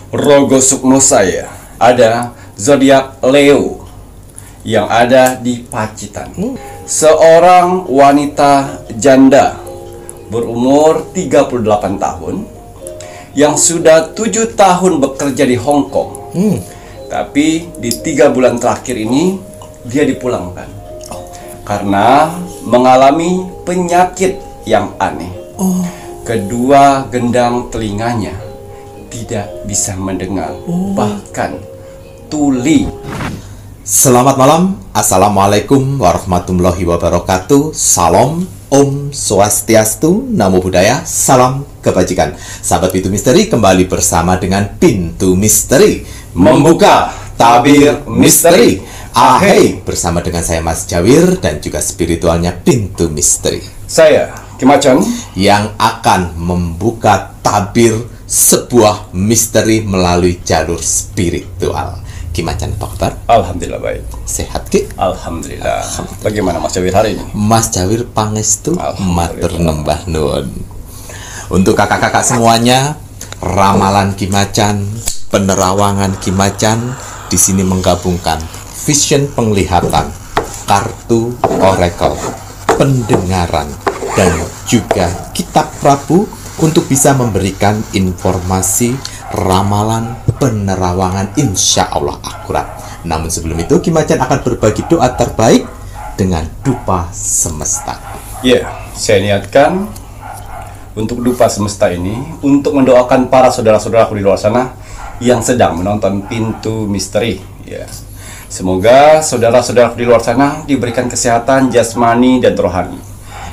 Rogo Sukmo saya ada zodiak Leo yang ada di Pacitan. Seorang wanita janda berumur 38 tahun yang sudah 7 tahun bekerja di Hong Kong. Tapi di 3 bulan terakhir ini dia dipulangkan karena mengalami penyakit yang aneh. Kedua gendang telinganya tidak bisa mendengar, bahkan tuli. Selamat malam, Assalamualaikum warahmatullahi wabarakatuh. Salam, Om Swastiastu, Namo Buddhaya, salam kebajikan. Sahabat Pintu Misteri, kembali bersama dengan Pintu Misteri membuka tabir misteri. Ahai, bersama dengan saya Mas Jawir dan juga spiritualnya Pintu Misteri. Saya Kim Acan yang akan membuka tabir sebuah misteri melalui jalur spiritual. Kimacan, apa kabar? Alhamdulillah baik. Sehat, Ki? Alhamdulillah. Bagaimana Mas Jawir hari ini? Mas Jawir pangestu matur nembah nuwun. Untuk kakak-kakak semuanya, ramalan Kimacan, penerawangan Kimacan di sini menggabungkan vision penglihatan, kartu oracle, pendengaran, dan juga kitab Prabu untuk bisa memberikan informasi, ramalan, penerawangan insya Allah akurat. Namun sebelum itu, Kimacan akan berbagi doa terbaik dengan dupa semesta. Saya niatkan untuk dupa semesta ini untuk mendoakan para saudara-saudaraku di luar sana yang sedang menonton Pintu Misteri. Semoga saudara-saudaraku di luar sana diberikan kesehatan jasmani dan rohani,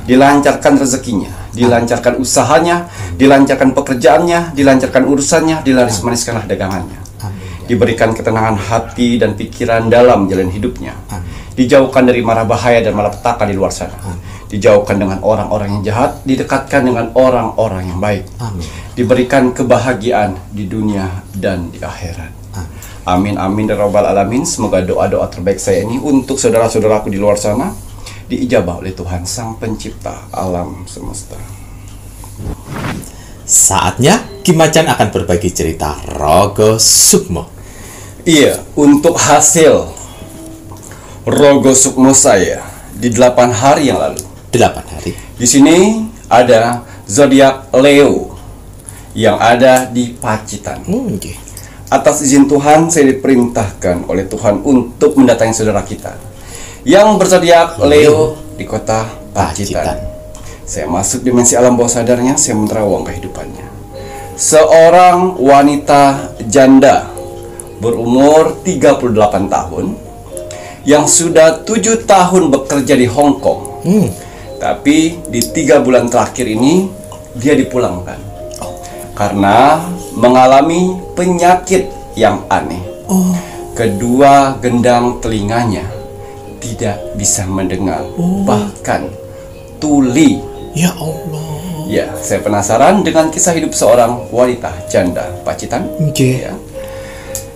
dilancarkan rezekinya, dilancarkan usahanya, dilancarkan pekerjaannya, dilancarkan urusannya, dilaris-maniskanlah dagangannya, diberikan ketenangan hati dan pikiran dalam jalan hidupnya, dijauhkan dari mara bahaya dan malapetaka di luar sana, dijauhkan dengan orang-orang yang jahat, didekatkan dengan orang-orang yang baik, diberikan kebahagiaan di dunia dan di akhirat. Amin amin ya rabbal alamin. Semoga doa-doa terbaik saya ini untuk saudara-saudaraku di luar sana diijabah oleh Tuhan Sang Pencipta alam semesta. Saatnya Kimacan akan berbagi cerita Rogo Sukmo. Untuk hasil Rogo Sukmo saya di 8 hari yang lalu. 8 hari. Di sini ada zodiak Leo yang ada di Pacitan. Atas izin Tuhan, saya diperintahkan oleh Tuhan untuk mendatangi saudara kita yang berzodiak Leo di kota Pacitan. Saya masuk dimensi alam bawah sadarnya, saya menerawang kehidupannya. Seorang wanita janda berumur 38 tahun yang sudah 7 tahun bekerja di Hong Kong. Tapi di 3 bulan terakhir ini dia dipulangkan karena mengalami penyakit yang aneh. Kedua gendang telinganya tidak bisa mendengar, bahkan tuli. Ya Allah. Saya penasaran dengan kisah hidup seorang wanita janda Pacitan.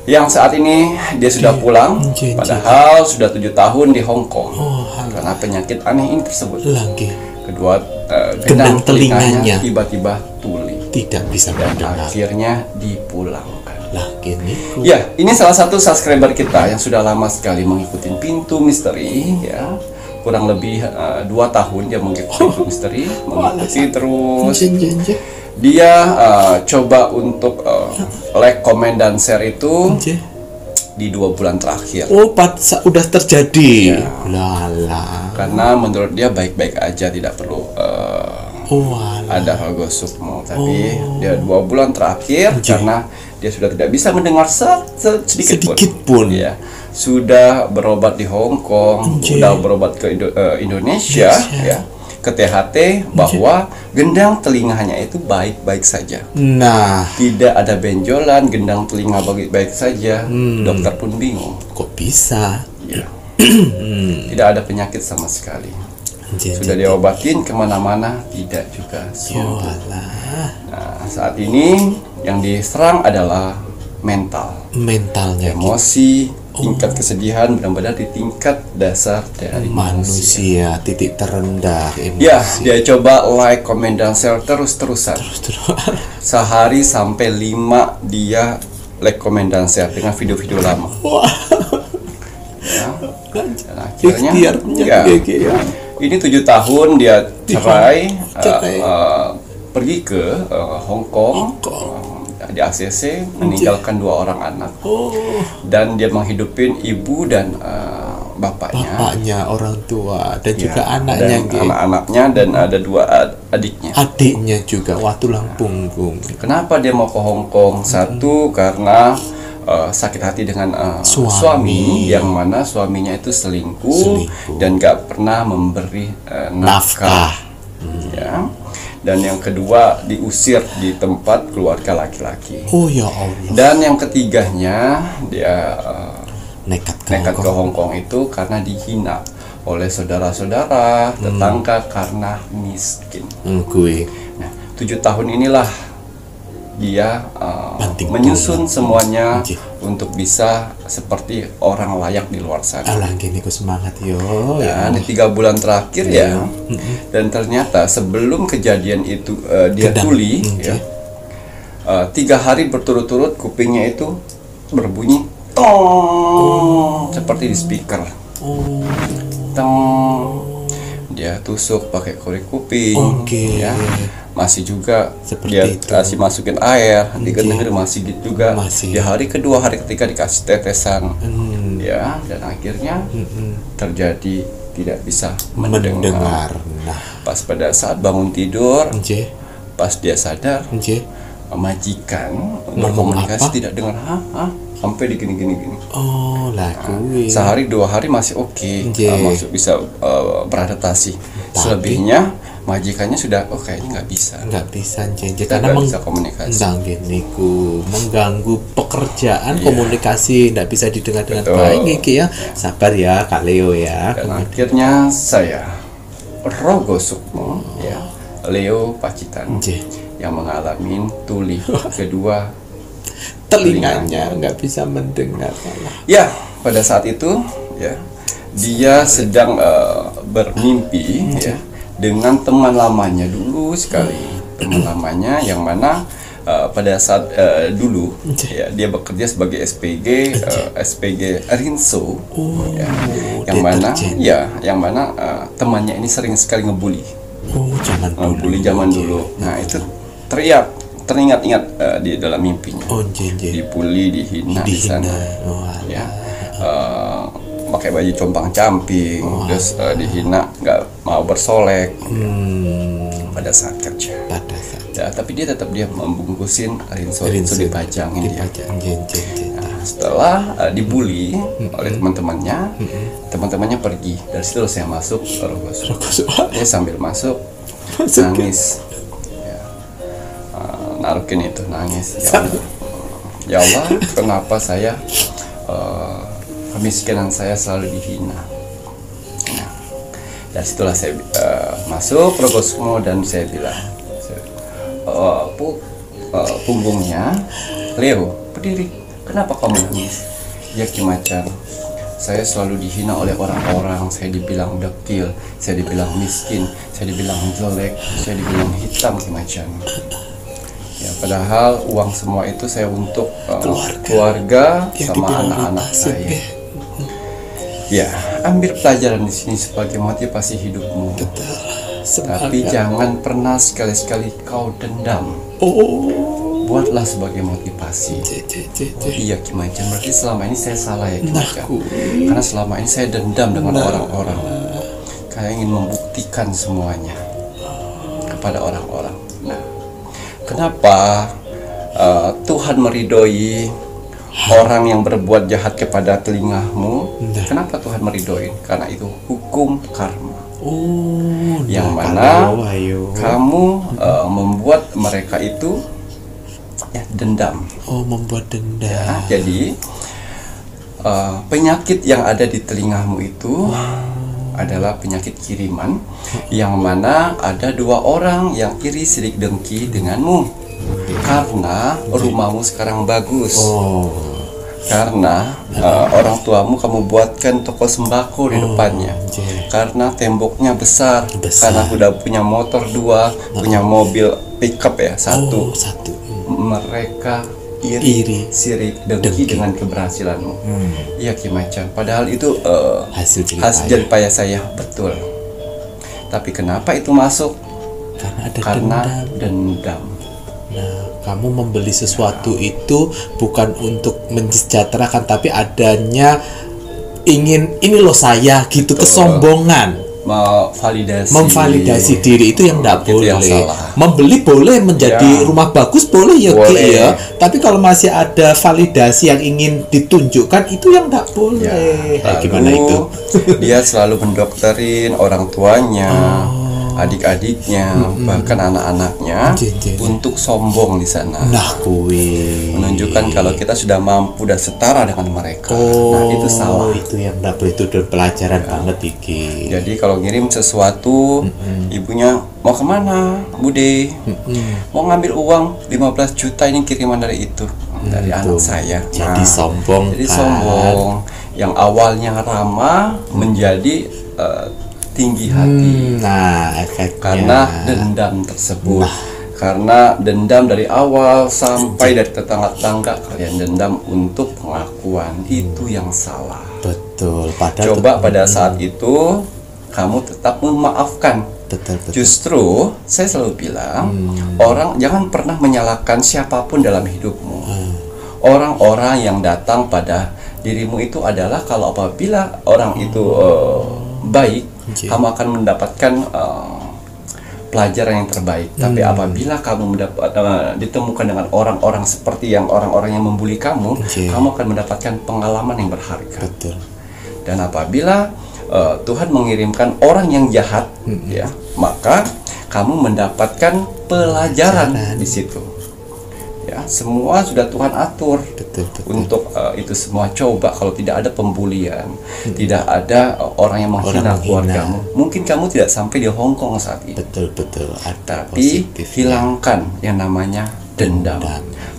Yang saat ini dia sudah pulang, padahal sudah 7 tahun di Hong Kong karena penyakit aneh ini tersebut. Kedua gendang telinganya tiba-tiba tuli, tidak bisa mendengar. Akhirnya dipulangkan. Ini salah satu subscriber kita yang sudah lama sekali mengikuti Pintu Misteri. Kurang lebih 2 tahun dia mengikuti Pintu Misteri, mengikuti terus. Dia coba untuk like, komen, dan share itu di 2 bulan terakhir. Udah terjadi. Karena menurut dia baik-baik aja, tidak perlu ada Rogo Sukmo. Tapi dia 2 bulan terakhir karena dia sudah tidak bisa mendengar sedikit pun. Sudah berobat di Hong Kong, sudah berobat ke Indonesia, ke THT, bahwa gendang telinganya itu baik-baik saja. Tidak ada benjolan, gendang telinga baik-baik saja. Dokter pun bingung. Kok bisa? Tidak ada penyakit sama sekali. Sudah diobatin kemana-mana, tidak juga sembuh. Saat ini yang diserang adalah mentalnya, emosi, tingkat kesedihan benar-benar di tingkat dasar dari manusia, titik terendah emosi. Dia coba like, comment, dan share terus-terusan. Sehari sampai 5 dia like, komen, dan share dengan video-video lama. Wah. Ya. Dan akhirnya Ikhtiarnya ya, ya. ini 7 tahun dia cerai, Cerai. pergi ke Hong Kong, di ACC, meninggalkan 2 orang anak, dan dia menghidupin ibu dan bapaknya, orang tua, dan juga ya, anaknya, dan anak-anaknya, dan ada 2 adiknya. adiknya juga. Wah, tulang punggung. Kenapa dia mau ke Hong Kong? Satu, karena sakit hati dengan suami, yang mana suaminya itu selingkuh. Dan gak pernah memberi nafkah. Ya. Dan yang kedua, diusir di tempat keluarga laki-laki. Oh ya Allah. Dan yang ketiganya, dia Nekat ke Hong Kong itu karena dihina oleh saudara-saudara, tetangga, karena miskin. Gue. Nah, 7 tahun inilah dia menyusun semuanya untuk bisa seperti orang layak di luar sana. Alah, gini ku semangat yo. Ya, di 3 bulan terakhir ya. Dan ternyata sebelum kejadian itu dia tuli, ya, 3 hari berturut-turut kupingnya itu berbunyi tong, seperti di speaker. Tong. Dia tusuk pakai korek kuping, ya. Masih juga seperti dia itu. kasih masukin air, digendengin masih gitu juga. Di hari kedua, hari ketiga dikasih tetesan, ya, dan akhirnya terjadi tidak bisa mendengar. Nah, Pas pada saat bangun tidur, pas dia sadar, majikan berkomunikasi tidak dengar, sampai di gini. Oh, laku. Sehari 2 hari masih oke, masuk bisa beradaptasi. Selebihnya majikannya sudah kayaknya nggak bisa karena bisa komunikasi. mengganggu pekerjaan, komunikasi nggak bisa didengar dengan baik. Iki ya, sabar ya Kak Leo ya. Dan akhirnya saya Rogo Sukmo, ya, Leo Pacitan, yang mengalami tuli kedua, telinganya nggak bisa mendengar. Ya, pada saat itu ya, dia sedang bermimpi, ya, dengan teman lamanya dulu sekali. Teman lamanya yang mana pada saat dulu ya, dia bekerja sebagai SPG Rinso, ya, yang mana temannya ini sering sekali ngebully. Ngebully zaman dulu. Nah, itu teringat-ingat di dalam mimpinya. Dibully, dihina di sana. Ya. Pakai baju compang-camping, terus dihina, nggak mau bersolek pada saat kerja. Ya, tapi dia tetap membungkusin rinso dipajangin dia. Nah, setelah dibully oleh teman-temannya pergi. Dari situ saya masuk dia sambil masuk nangis, ya. Narukin itu nangis. Ya Allah, kenapa saya kemiskinan saya selalu dihina. Nah, dari situlah saya masuk Rogosmo, dan saya bilang, punggungnya, Leo, berdiri, kenapa kamu nangis? Ya Ki Macan, saya selalu dihina oleh orang-orang. Saya dibilang dekil, saya dibilang miskin, saya dibilang jelek, saya dibilang hitam, Ki Macan. Ya, padahal uang semua itu saya untuk keluarga sama anak-anak saya. Ya, ambil pelajaran di sini sebagai motivasi hidupmu. Tapi jangan pernah sekali-sekali kau dendam. Buatlah sebagai motivasi. Iya Ki Macan, berarti selama ini saya salah ya Ki Macan. Karena selama ini saya dendam dengan orang-orang. Kayak ingin membuktikan semuanya kepada orang-orang. Nah, kenapa Tuhan meridoi orang yang berbuat jahat kepada telingamu? Kenapa Tuhan meridoi? Karena itu hukum karma. Yang mana kamu membuat mereka itu dendam. Membuat dendam. Ya, jadi penyakit yang ada di telingamu itu adalah penyakit kiriman, yang mana ada 2 orang yang iri sirik dengki denganmu. Karena rumahmu sekarang bagus. Karena orang tuamu kamu buatkan toko sembako di depannya. Karena temboknya besar. Karena udah punya motor 2, punya mobil pickup ya 1. Mereka iri, sirik, dengki dengki. dengan keberhasilanmu. Iya Ki Macan. Padahal itu hasil hasil payah saya, betul. Tapi kenapa itu masuk? Karena ada Karena dendam. dendam. Nah, kamu membeli sesuatu itu bukan untuk mensejahterakan, tapi adanya ingin ini loh saya gitu, kesombongan. Memvalidasi diri itu yang tidak boleh. Membeli boleh, menjadi rumah bagus boleh ya Ki ya. Tapi kalau masih ada validasi yang ingin ditunjukkan, itu yang tidak boleh. Gimana itu? Dia selalu mendokterin orang tuanya, adik-adiknya, bahkan anak-anaknya untuk sombong di sana. Nah, menunjukkan kalau kita sudah mampu dan setara dengan mereka. Nah, itu salah. Itu yang tidak boleh, itu pelajaran banget iki. Jadi kalau ngirim sesuatu, ibunya mau kemana, Bude? Mau ngambil uang 15 juta ini kiriman dari itu, dari anak saya. Jadi sombong. Jadi sombong. Yang awalnya ramah menjadi tinggi hati. Nah, efeknya karena dendam tersebut. Karena dendam dari awal sampai dari tetangga-tetangga, kalian dendam untuk pengakuan. Itu yang salah. Betul. Padahal coba pada saat itu kamu tetap memaafkan. Betul. Justru saya selalu bilang, orang jangan pernah menyalahkan siapapun dalam hidupmu. Orang-orang yang datang pada dirimu itu adalah, kalau apabila orang itu baik, kamu akan mendapatkan pelajaran yang terbaik. Tapi apabila kamu ditemukan dengan orang-orang seperti orang-orang yang membuli kamu, kamu akan mendapatkan pengalaman yang berharga. Betul. Dan apabila Tuhan mengirimkan orang yang jahat, ya, maka kamu mendapatkan pelajaran di situ. Ya, semua sudah Tuhan atur. Betul. Untuk itu semua. Coba kalau tidak ada pembulian, tidak ada orang yang menghina keluargamu, mungkin kamu tidak sampai di Hong Kong saat ini. Betul. Tapi hilangkan yang namanya dendam.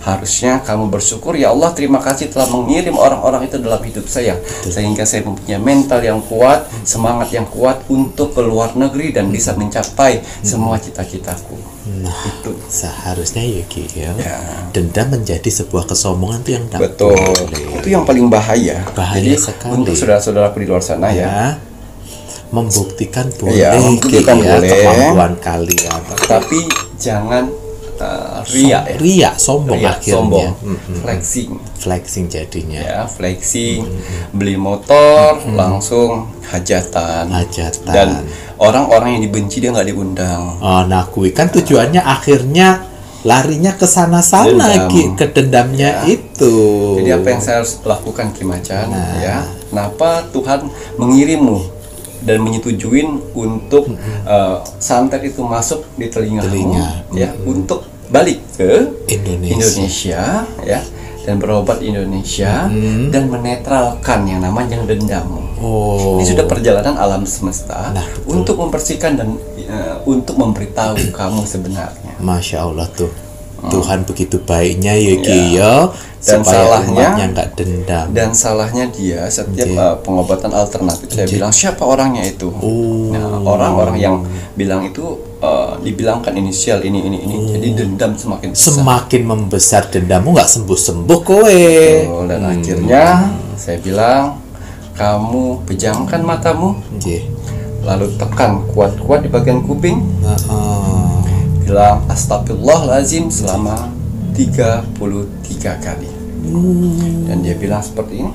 Harusnya kamu bersyukur, ya Allah, terima kasih telah mengirim orang-orang itu dalam hidup saya, sehingga saya mempunyai mental yang kuat, semangat yang kuat untuk ke luar negeri dan bisa mencapai semua cita-citaku. Nah, itu seharusnya ya Ki ya. Dendam menjadi sebuah kesombongan itu yang tidak betul boleh. Itu yang paling bahaya. Jadi sekali. untuk saudara-saudaraku di luar sana ya, membuktikan boleh, kemampuan kalian, tapi jangan ria, sombong akhirnya. Flexing jadinya. Ya, flexing, beli motor langsung hajatan. Dan orang-orang yang dibenci dia nggak diundang. Nah, kan tujuannya akhirnya larinya ke sana-sana ke dendamnya itu. Jadi apa yang saya harus lakukan Ki Macan? Ya, kenapa Tuhan mengirimmu dan menyetujuin untuk santet itu masuk di telingamu, ya, untuk balik ke Indonesia ya, dan berobat di Indonesia dan menetralkan yang namanya dendam. Ini sudah perjalanan alam semesta untuk membersihkan dan untuk memberitahu kamu sebenarnya. Masya Allah tuh. Tuhan begitu baiknya ya Ki ya. Dan salahnya nggak dendam. Dan salahnya dia setiap pengobatan alternatif saya bilang siapa orangnya itu. Nah, orang-orang yang bilang itu dibilangkan inisial ini. Jadi dendam semakin besar. Semakin membesar dendammu, nggak sembuh-sembuh kowe. Dan akhirnya saya bilang, kamu pejamkan matamu, lalu tekan kuat-kuat di bagian kuping. Bilang astagfirullahaladzim selama 33 kali. Dan dia bilang seperti ini.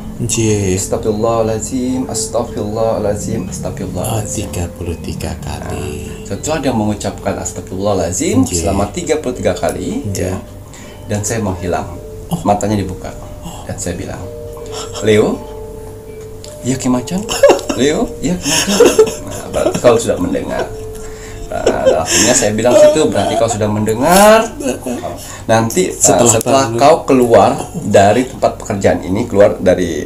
Astagfirullahaladzim, astagfirullahaladzim, astagfirullahaladzim. 33 kali. Setelah dia mengucapkan astagfirullahaladzim selama 33 kali, ya, dan saya menghilang. Matanya dibuka. Dan saya bilang, Leo, iya Ki Macan? Leo, iya Ki Macan? Nah, berarti kau sudah mendengar. Nah, akhirnya saya bilang situ, berarti kau sudah mendengar. Nanti setelah kau keluar dari tempat pekerjaan ini, keluar dari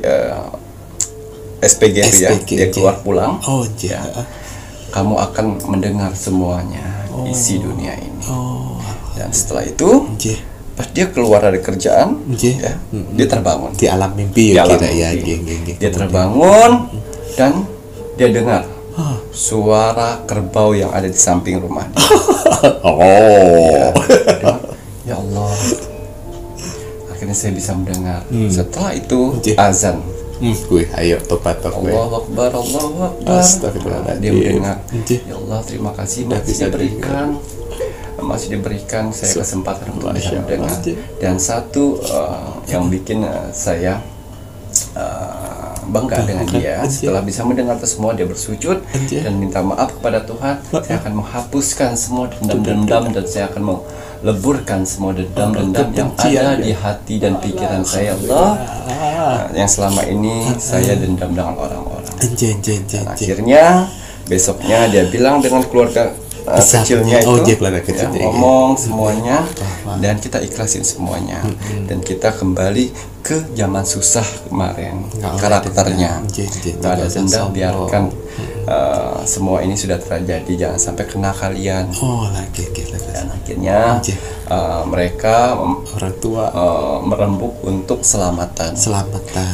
SPG itu ya, dia keluar pulang, ya, kamu akan mendengar semuanya, isi dunia ini. Dan setelah itu, pas dia keluar dari kerjaan, ya, dia terbangun di alam mimpi ya, dia terbangun dan dia dengar suara kerbau yang ada di samping rumah dia. Ya Allah. akhirnya saya bisa mendengar. Setelah itu azan. Gue ayo tobat gue. Allahu Akbar, Allahu Akbar. Astagfirullahaladzim. Dia mendengar. Ya Allah, terima kasih masih diberikan saya kesempatan untuk bisa mendengar. Dan satu yang bikin saya bangga dengan dia, setelah bisa mendengar itu semua, dia bersujud dan minta maaf kepada Tuhan. Saya akan menghapuskan semua dendam-dendam dan saya akan meleburkan semua dendam-dendam yang ada di hati dan pikiran saya, Allah, yang selama ini saya dendam dengan orang-orang. Akhirnya besoknya dia bilang dengan keluarga kecilnya itu, ngomong semuanya dan kita ikhlasin semuanya dan kita kembali ke zaman susah kemarin. Karakternya nggak ada dendam, biarkan semua ini sudah terjadi, jangan sampai kena kalian. Dan akhirnya mereka orang tua merembuk untuk selamatan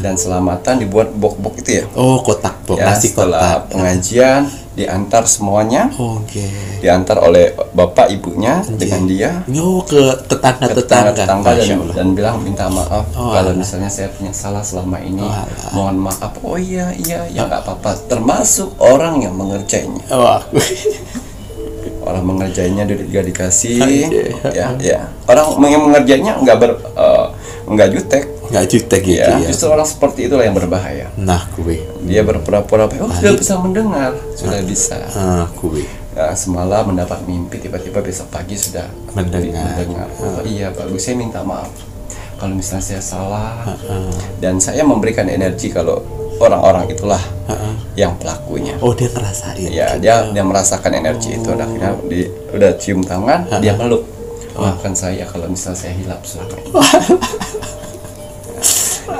dan selamatan dibuat bok-bok itu ya, kotak bok, ya, nasi setelah kotak. pengajian diantar semuanya, diantar oleh bapak ibunya dengan dia ke tetangga dan bilang minta maaf kalau misalnya saya punya salah selama ini, mohon maaf. Oh iya ya nggak apa-apa, termasuk orang yang mengerjainya. Orang mengerjainya juga dikasih, ya orang yang mengerjainya nggak jutek gitu ya. Justru orang seperti itulah yang berbahaya. Dia berpura-pura sudah bisa mendengar, sudah bisa. Semalam mendapat mimpi, tiba-tiba besok pagi sudah mendengar. Oh iya bagus, saya minta maaf kalau misalnya saya salah, dan saya memberikan energi kalau orang-orang itulah yang pelakunya. Dia ngerasain. Ya, dia merasakan energi itu. Akhirnya udah cium tangan, dia meluk. Maafkan saya kalau misalnya saya hilap selama ini.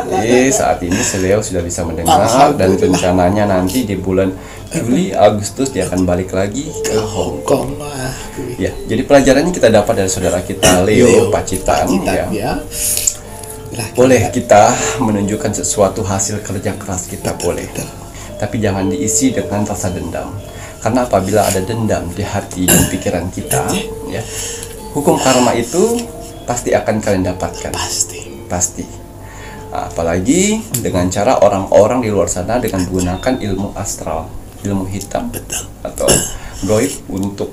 Jadi saat ini beliau sudah bisa mendengar dan rencananya nanti di bulan Juli Agustus dia akan balik lagi ke Hong Kong. Ya, jadi pelajarannya kita dapat dari saudara kita Leo Pacitan ya. Boleh kita menunjukkan sesuatu hasil kerja keras kita, boleh. Tapi jangan diisi dengan rasa dendam. Karena apabila ada dendam di hati dan pikiran kita, ya, hukum karma itu pasti akan kalian dapatkan. Pasti. Apalagi dengan cara orang-orang di luar sana dengan menggunakan ilmu astral, ilmu hitam atau goib untuk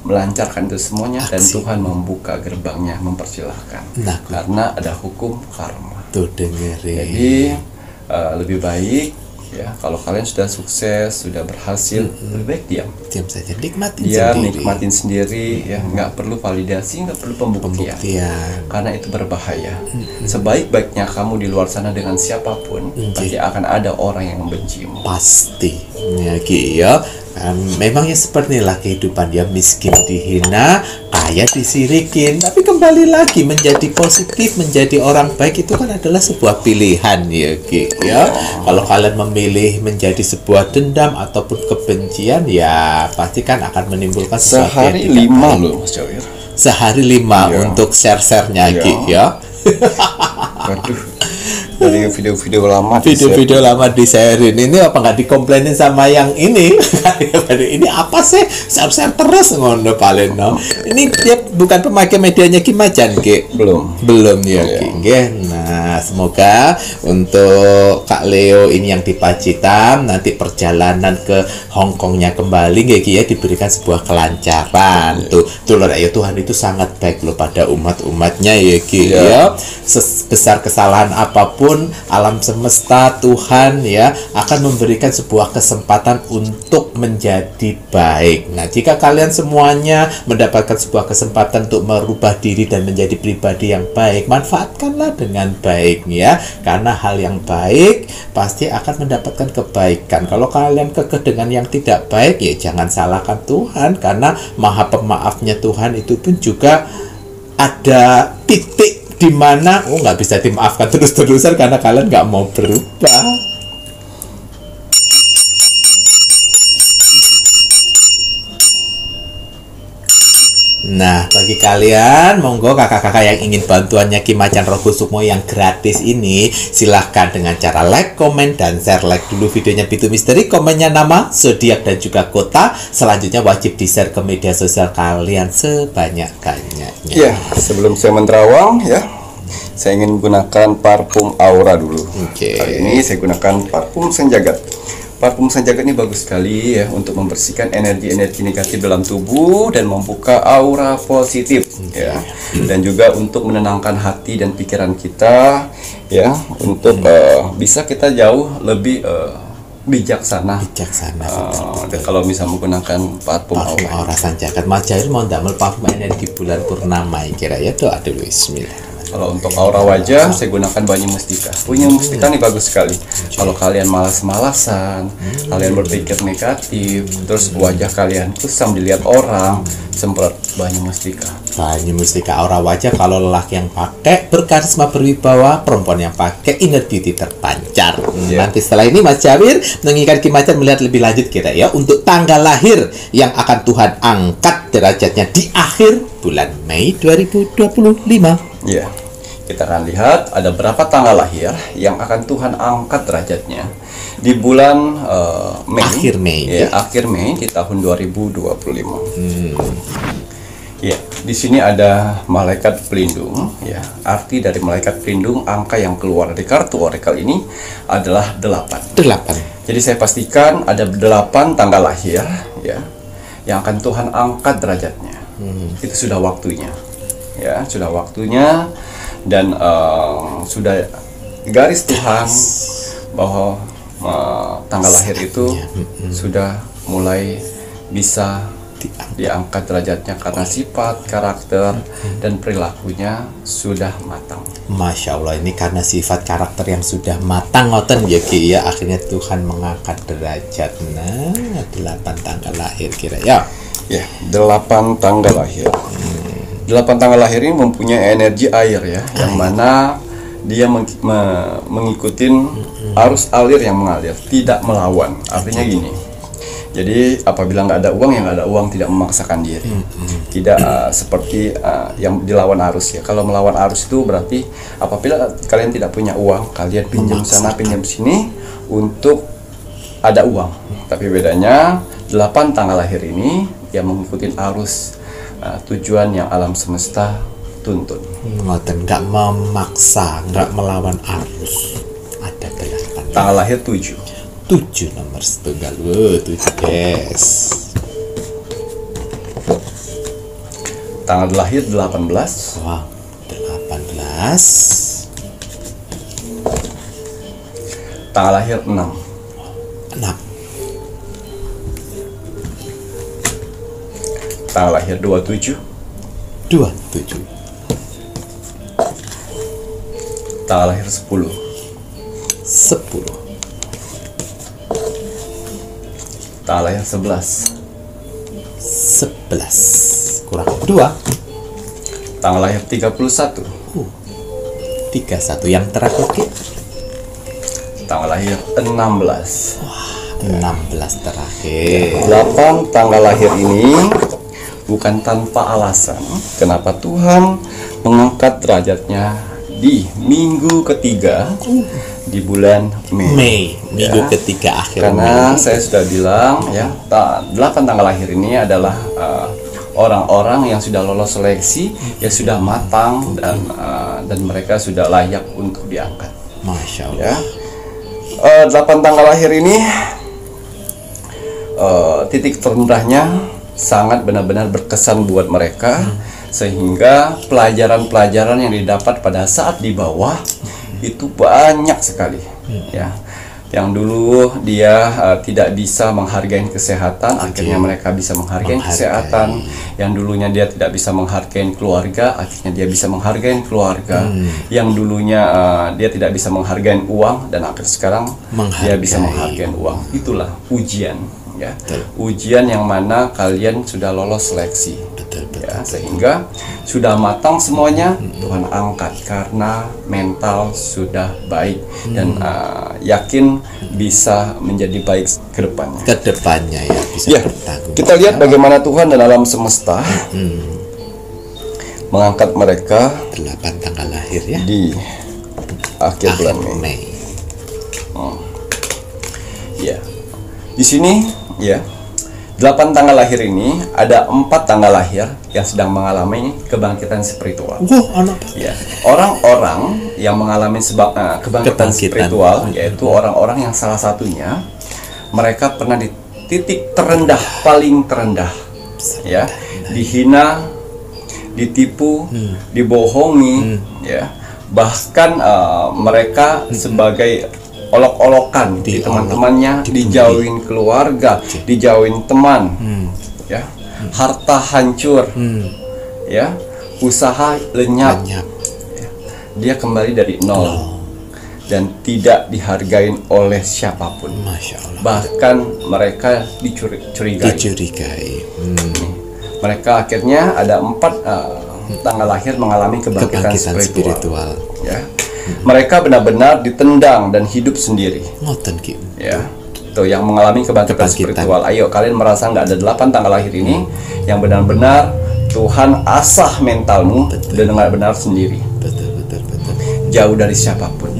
melancarkan itu semuanya, dan Tuhan membuka gerbangnya, mempersilahkan. Karena ada hukum karma. Jadi lebih baik ya kalau kalian sudah sukses, sudah berhasil, lebih baik diam saja, nikmatin sendiri ya, nggak perlu validasi, nggak perlu pembuktian. Karena itu berbahaya. Sebaik-baiknya kamu di luar sana dengan siapapun, pasti akan ada orang yang membencimu. Pasti ya. Memangnya seperti inilah kehidupan, dia miskin dihina, kaya disirikin, tapi kembali lagi menjadi positif, menjadi orang baik itu kan adalah sebuah pilihan ya. Kalau kalian memilih menjadi sebuah dendam ataupun kebencian, ya pasti kan akan menimbulkan sesuatu sehari 5 loh Mas Jawir. Sehari 5 untuk share-sharenya ya. Waduh, dari video-video lama di-sharein. Ini apa nggak dikomplainin sama yang ini? Ini apa sih? Share terus ngono paling no. Ini dia bukan pemakai medianya Kimajan, Ki. Belum ya, Ki. Nah, semoga untuk Kak Leo ini yang di Pacitan nanti perjalanan ke Hong Kongnya kembali ya diberikan sebuah kelancaran. Tuh loh ya, Tuhan itu sangat baik loh pada umat-umatnya ya, Ki ya. Sebesar kesalahan apapun, alam semesta, Tuhan ya akan memberikan sebuah kesempatan untuk menjadi baik. Nah, jika kalian semuanya mendapatkan sebuah kesempatan untuk merubah diri dan menjadi pribadi yang baik, manfaatkanlah dengan baik ya. Karena hal yang baik pasti akan mendapatkan kebaikan. Kalau kalian kekeh dengan yang tidak baik, ya jangan salahkan Tuhan, karena Maha Pemaafnya Tuhan itu pun juga ada titik di mana nggak bisa dimaafkan terus-terusan karena kalian nggak mau berubah. Nah, bagi kalian, monggo kakak-kakak yang ingin bantuannya Kimacan Rogosumo yang gratis ini, silahkan dengan cara like, komen, dan share. Like dulu videonya Pitu Misteri, komennya nama, zodiak, dan juga kota. Selanjutnya wajib di-share ke media sosial kalian sebanyak-banyaknya. Ya, sebelum saya menerawang ya, saya ingin gunakan parfum Aura dulu. Oke. Kali ini saya gunakan parfum Sanjagat. Parfum Sanjagat ini bagus sekali ya untuk membersihkan energi-energi negatif dalam tubuh dan membuka aura positif ya. Dan juga untuk menenangkan hati dan pikiran kita ya, untuk bisa kita jauh lebih bijaksana. Dan kalau bisa menggunakan parfum Aura Sanjagat, Mas Jair mau ndamel parfum energi bulan purnama kira ya, doa dulu. Bismillah. Kalau untuk aura wajah, saya gunakan Banyu Mustika. Banyu Mustika ini bagus sekali. Kalau kalian malas-malasan, kalian berpikir negatif, terus wajah kalian kusam dilihat orang, semprot Banyu Mustika. Banyu Mustika aura wajah, kalau lelaki yang pakai berkarisma berwibawa, perempuan yang pakai inner beauty terpancar. Nanti setelah ini Mas Jawir menginginkan Kimacan melihat lebih lanjut kira ya untuk tanggal lahir yang akan Tuhan angkat derajatnya di akhir bulan Mei 2025. Ya, kita akan lihat ada berapa tanggal lahir yang akan Tuhan angkat derajatnya di bulan Mei. Akhir Mei. Ya, akhir Mei di tahun 2025. Ya, di sini ada malaikat pelindung. Ya, arti dari malaikat pelindung, angka yang keluar dari kartu oracle ini adalah 8. Jadi saya pastikan ada 8 tanggal lahir ya yang akan Tuhan angkat derajatnya. Itu sudah waktunya. Ya, sudah waktunya dan sudah garis Tuhan bahwa tanggal lahir itu sudah mulai bisa diangkat derajatnya karena sifat, karakter, dan perilakunya sudah matang. Masya Allah, ini karena sifat karakter yang sudah matang ngoten ya Ki ya, akhirnya Tuhan mengangkat derajat. Nah, 8 tanggal lahir kira ya. Ya, 8 tanggal lahir. 8 tanggal lahir ini mempunyai energi air ya, yang mana dia mengikuti arus alir yang mengalir, tidak melawan. Artinya gini, jadi apabila nggak ada uang, yang nggak ada uang tidak memaksakan diri, tidak seperti yang dilawan arus ya. Kalau melawan arus itu berarti apabila kalian tidak punya uang, kalian pinjam sana pinjam sini untuk ada uang. Tapi bedanya 8 tanggal lahir ini yang mengikuti arus tujuan yang alam semesta tuntun. Ngoten, nggak memaksa, nggak melawan arus. Ada 8. Tanggal lahir 7. 7 nomor setunggal. 7 guys. Tanggal lahir 18. Wow, 18. Tanggal lahir 6. 6. Tanggal lahir 27. 27. Tanggal lahir 10. 10. Tanggal lahir 11. 11 kurang 2. Tanggal lahir 31. 31 yang terakhir Ki. Tanggal lahir 16. 16 terakhir. 8 tanggal lahir ini bukan tanpa alasan kenapa Tuhan mengangkat derajatnya di minggu ketiga di bulan Mei. Minggu ketiga akhir Karena Mei. Saya sudah bilang ya, 8 tanggal lahir ini adalah orang-orang yang sudah lolos seleksi, yang sudah matang dan mereka sudah layak untuk diangkat. Masya Allah. Ya. 8 tanggal lahir ini titik terendahnya sangat benar-benar berkesan buat mereka, sehingga pelajaran-pelajaran yang didapat pada saat di bawah itu banyak sekali ya. Yang dulu dia tidak bisa menghargai kesehatan, akhirnya mereka bisa menghargai kesehatan. Yang dulunya dia tidak bisa menghargai keluarga, akhirnya dia bisa menghargai keluarga. Yang dulunya dia tidak bisa menghargai uang, dan akhirnya sekarang dia bisa menghargai uang. Itulah ujian ya. Ujian yang mana kalian sudah lolos seleksi. Ya, sehingga sudah matang semuanya, Tuhan angkat karena mental sudah baik dan yakin bisa menjadi baik ke depannya. Ke depannya ya bisa bertanggung. Kita lihat bagaimana Tuhan dan alam semesta mengangkat mereka 8 tanggal lahir ya di akhir bulan Mei. Ya. Di sini ya, 8 tanggal lahir ini ada 4 tanggal lahir yang sedang mengalami kebangkitan spiritual. Ya, orang-orang yang mengalami kebangkitan spiritual yaitu orang-orang yang salah satunya mereka pernah di titik terendah, paling terendah, ya, dihina, ditipu, dibohongi, ya, bahkan mereka sebagai olok-olokan di teman-temannya, dijauhin keluarga, dijauhin teman, ya, harta hancur, ya, usaha lenyap, ya. Dia kembali dari nol dan tidak dihargain oleh siapapun. Masya Allah. Bahkan mereka dicurigai. Mereka akhirnya ada 4 tanggal lahir mengalami kebangkitan spiritual. Ya. Mereka benar-benar ditendang dan hidup sendiri. Ya, tuh yang mengalami kebangkitan spiritual. Ayo kalian merasa nggak ada 8 tanggal lahir ini yang benar-benar Tuhan asah mentalmu dan benar-benar sendiri. Jauh dari siapapun.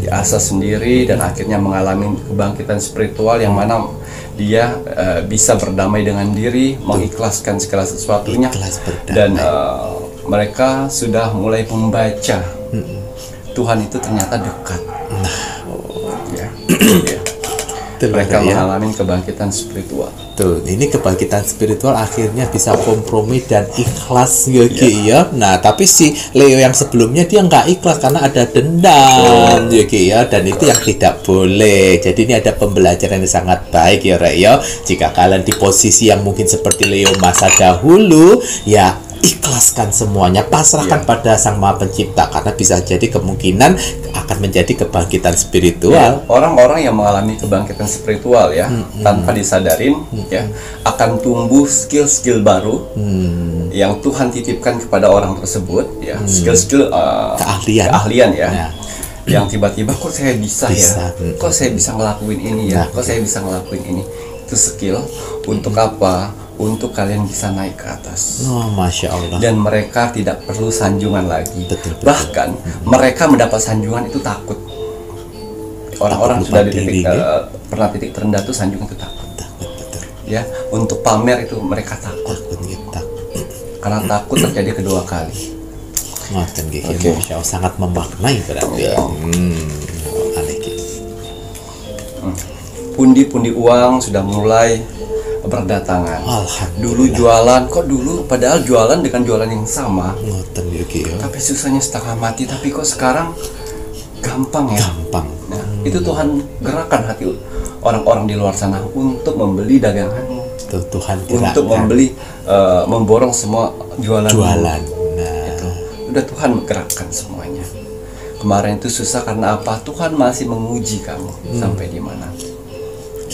Diasah sendiri dan akhirnya mengalami kebangkitan spiritual yang mana dia bisa berdamai dengan diri, mengikhlaskan segala sesuatunya, dan mereka sudah mulai membaca Tuhan itu ternyata dekat. Ya. Mereka mengalami kebangkitan spiritual. Tuh, ini kebangkitan spiritual akhirnya bisa kompromi dan ikhlas ya. Nah, tapi si Leo yang sebelumnya dia nggak ikhlas karena ada dendam ya, dan itu yang tidak boleh. Jadi ini ada pembelajaran yang sangat baik ya, Rek ya. Jika kalian di posisi yang mungkin seperti Leo masa dahulu, ya ikhlaskan semuanya, pasrahkan pada Sang Maha Pencipta, karena bisa jadi kemungkinan akan menjadi kebangkitan spiritual. Orang-orang yang mengalami kebangkitan spiritual ya, tanpa disadarin ya, akan tumbuh skill-skill baru yang Tuhan titipkan kepada orang tersebut ya, skill-skill keahlian ya. Yang tiba-tiba kok saya bisa ya, kok saya bisa ngelakuin ini ya, kok saya bisa ngelakuin ini. Itu skill untuk apa? Untuk kalian bisa naik ke atas. Masya Allah. Dan mereka tidak perlu sanjungan lagi. Bahkan mereka mendapat sanjungan itu takut. Orang-orang sudah di titik pernah titik terendah itu sanjungan itu takut. Ya, untuk pamer itu mereka takut. Karena takut terjadi kedua kali. Masya Allah, sangat memaknai berarti. Pundi-pundi uang sudah mulai berdatangan. Dulu jualan, padahal jualan dengan jualan yang sama, tapi susahnya setengah mati. Tapi kok sekarang gampang ya. Nah, itu Tuhan gerakan hati orang-orang di luar sana untuk membeli daganganmu, untuk membeli, memborong semua jualan. Nah, itu udah Tuhan gerakkan semuanya. Kemarin itu susah karena apa? Tuhan masih menguji kamu sampai di mana.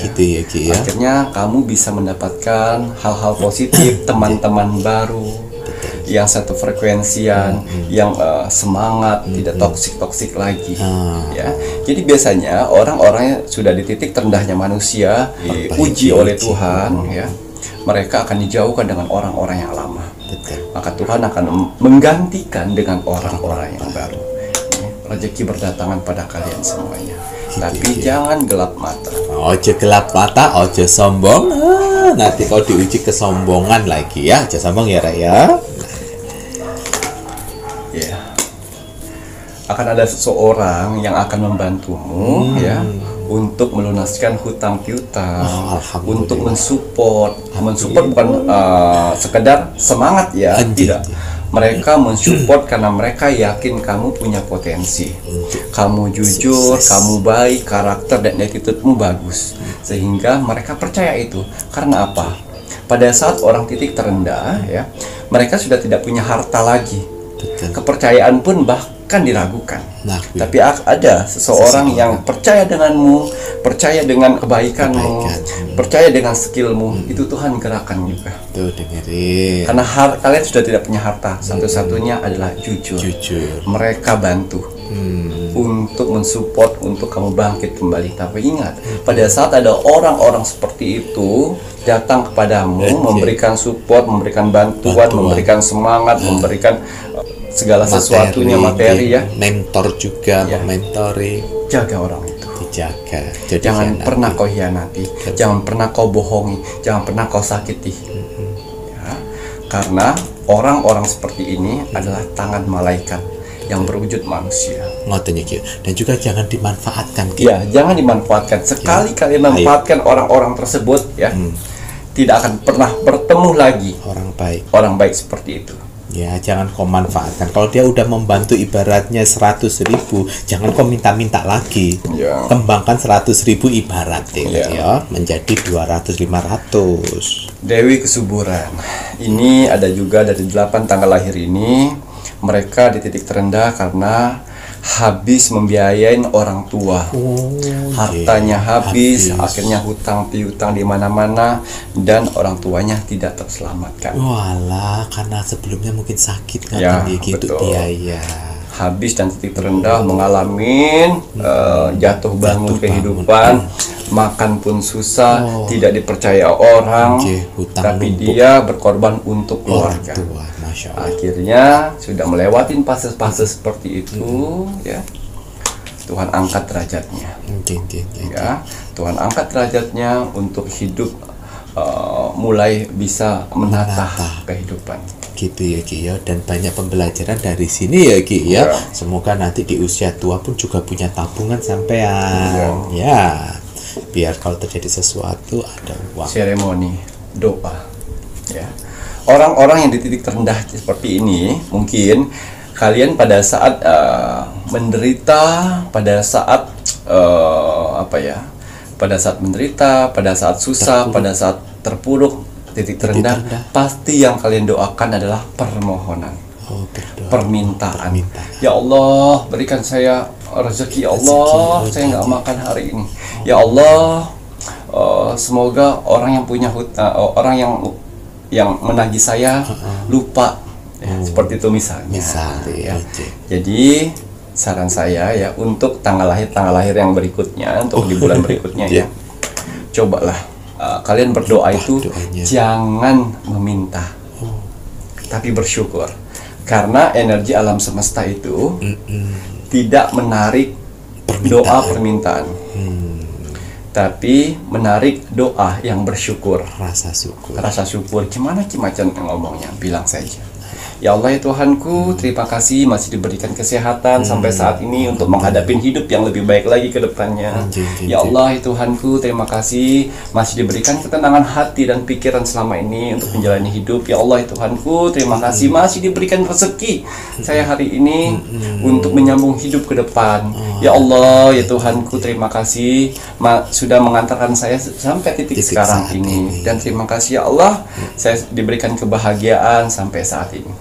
Akhirnya kamu bisa mendapatkan hal-hal positif, teman-teman baru yang satu frekuensian, yang semangat, tidak toksik lagi. Ya, jadi biasanya orang-orang yang sudah di titik terendahnya manusia diuji oleh Tuhan, ya, mereka akan dijauhkan dengan orang-orang yang lama. Maka Tuhan akan menggantikan dengan orang-orang yang baru. Rezeki berdatangan pada kalian semuanya. Tapi jangan gelap mata. Ojo gelap mata, ojo sombong. Nanti kau diuji kesombongan lagi ya. Ojo sombong ya, Rek ya. Ya. Akan ada seseorang yang akan membantumu ya, untuk melunaskan hutang piutang, untuk mensupport bukan sekedar semangat ya, tidak. Mereka mensupport karena mereka yakin kamu punya potensi, kamu jujur, kamu baik, karakter dan attitude-mu bagus, sehingga mereka percaya itu. Karena apa? Pada saat orang titik terendah ya, mereka sudah tidak punya harta lagi, kepercayaan pun bahkan diragukan. Tapi ada seseorang yang percaya denganmu, percaya dengan kebaikanmu, percaya dengan skillmu, itu Tuhan gerakan juga. Tuh dengerin. Karena kalian sudah tidak punya harta, satu-satunya adalah jujur. Mereka bantu untuk mensupport, untuk kamu bangkit kembali. Tapi ingat, pada saat ada orang-orang seperti itu datang kepadamu, memberikan support, memberikan bantuan, memberikan semangat, memberikan segala sesuatunya, materi ya, mentor juga, mentori. Jaga orang itu. jaga. Jadi Jangan hianati. pernah kau hianati, jangan pernah kau bohongi, jangan pernah kau sakiti. Ya, karena orang-orang seperti ini adalah tangan malaikat yang berwujud manusia. Ngoten iki. Dan juga jangan dimanfaatkan. Ki. Ya, jangan dimanfaatkan. Sekali kalian memanfaatkan orang-orang tersebut, ya, tidak akan pernah bertemu lagi orang baik seperti itu. Ya, jangan kau manfaatkan. Kalau dia udah membantu ibaratnya 100.000, jangan kau minta-minta lagi. Ya. Kembangkan 100.000 ibaratnya Ya. ya, menjadi 200-500. Dewi Kesuburan. Ini ada juga dari 8 tanggal lahir ini. Mereka di titik terendah karena habis membiayain orang tua. Hartanya habis, akhirnya hutang piutang di mana-mana dan orang tuanya tidak terselamatkan. Walah, karena sebelumnya mungkin sakit kan Ya, gitu betul. biaya. Habis dan titik terendah mengalami jatuh bangun kehidupan, makan pun susah, tidak dipercaya orang, hutang tapi numpuk. dia berkorban untuk Orang keluarga. tua, Masya Allah. Akhirnya sudah melewatin fase-fase seperti itu, ya. Tuhan angkat derajatnya, ya. Tuhan angkat derajatnya untuk hidup mulai bisa menata kehidupan. Gitu ya Ki ya, dan banyak pembelajaran dari sini ya Ki ya. Ya. Semoga nanti di usia tua pun juga punya tabungan sampean ya. Biar kalau terjadi sesuatu ada uang. Seremoni doa, ya. Orang-orang yang di titik terendah seperti ini, mungkin kalian pada saat menderita, pada saat pada saat menderita, pada saat susah, pada saat terpuruk, titik terendah, pasti yang kalian doakan adalah permohonan, permintaan. Ya Allah, berikan saya rezeki. Ya Allah, saya nggak makan hari ini. Ya Allah, semoga orang yang punya orang yang menagih saya lupa. Ya, seperti itu misalnya. Ya. Jadi saran saya ya, untuk tanggal lahir yang berikutnya, untuk di bulan berikutnya ya, cobalah kalian berdoa itu jangan meminta, tapi bersyukur, karena energi alam semesta itu tidak menarik doa permintaan, tapi menarik doa yang bersyukur, rasa syukur. Gimana Macan ngomongnya? Bilang saja, ya Allah ya Tuhanku, terima kasih masih diberikan kesehatan sampai saat ini untuk menghadapi hidup yang lebih baik lagi ke depannya. Ya Allah ya Tuhanku, terima kasih masih diberikan ketenangan hati dan pikiran selama ini untuk menjalani hidup. Ya Allah ya Tuhanku, terima kasih masih diberikan rezeki saya hari ini untuk menyambung hidup ke depan. Ya Allah ya Tuhanku, terima kasih sudah mengantarkan saya sampai titik sekarang ini. Dan terima kasih ya Allah, saya diberikan kebahagiaan sampai saat ini.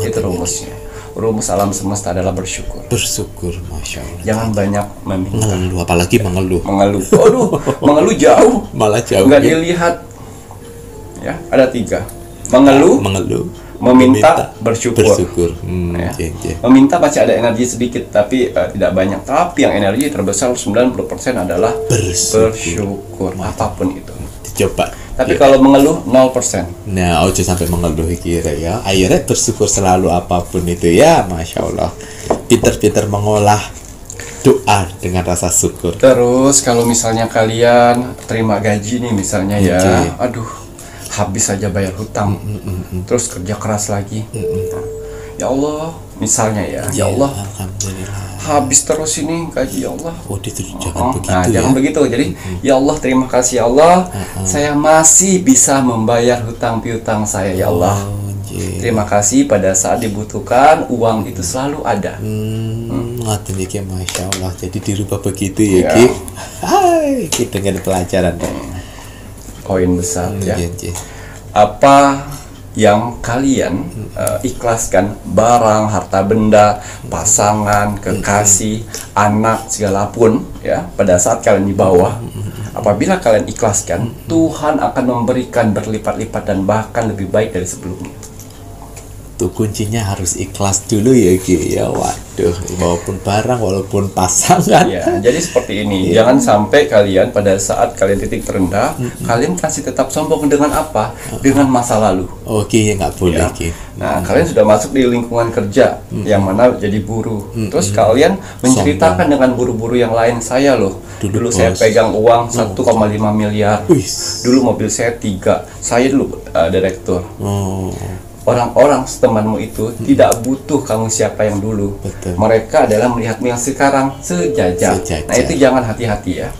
Itu rumusnya. Rumus alam semesta adalah bersyukur. Masya Allah. Jangan banyak meminta. Mengeluh, apalagi mengeluh. Aduh, mengeluh jauh. Malah jauh. Nggak dilihat. Ya, ada 3. Mengeluh, meminta, bersyukur. Ya. Meminta pasti ada energi sedikit, tapi tidak banyak. Tapi yang energi terbesar 90% adalah bersyukur. Apapun itu. Coba. Tapi kalau mengeluh 0%. Nah, ojo sampai mengeluh kira ya. Akhirnya bersyukur selalu apapun itu ya, Masya Allah. Pinter-pinter mengolah doa dengan rasa syukur. Terus kalau misalnya kalian terima gaji nih misalnya ya, aduh, habis saja bayar hutang, terus kerja keras lagi. Ya Allah, misalnya ya Allah, Alhamdulillah. habis terus ini gaji ya Allah. Jangan begitu jangan begitu. Jadi ya Allah, terima kasih ya Allah, saya masih bisa membayar hutang piutang saya ya Allah. Terima kasih, pada saat dibutuhkan uang itu selalu ada. Ngaten iki Masya Allah. Jadi dirubah begitu ya Ki. Hai, kita dengan pelajaran koin besar ya. Apa yang kalian ikhlaskan, barang, harta benda, pasangan, kekasih, anak, segala pun ya, pada saat kalian di bawah, apabila kalian ikhlaskan, Tuhan akan memberikan berlipat-lipat dan bahkan lebih baik dari sebelumnya. Tuh kuncinya harus ikhlas dulu ya Ki ya. Waduh, walaupun barang, walaupun pasangan. Ya, jadi seperti ini. Jangan sampai kalian pada saat kalian titik terendah, kalian kasih tetap sombong dengan apa? Dengan masa lalu. Oke, nggak boleh. Ya. Ki. Nah, kalian sudah masuk di lingkungan kerja yang mana jadi buruh. Terus kalian menceritakan dengan buruh-buruh yang lain, saya loh. Dulu saya pegang uang 1,5 miliar. Wih. Dulu mobil saya 3. Saya dulu direktur. Oh, Orang-orang temanmu itu tidak butuh kamu siapa yang dulu. Betul. Mereka adalah melihatmu yang sekarang sejajar. Nah, itu jangan hati-hati ya.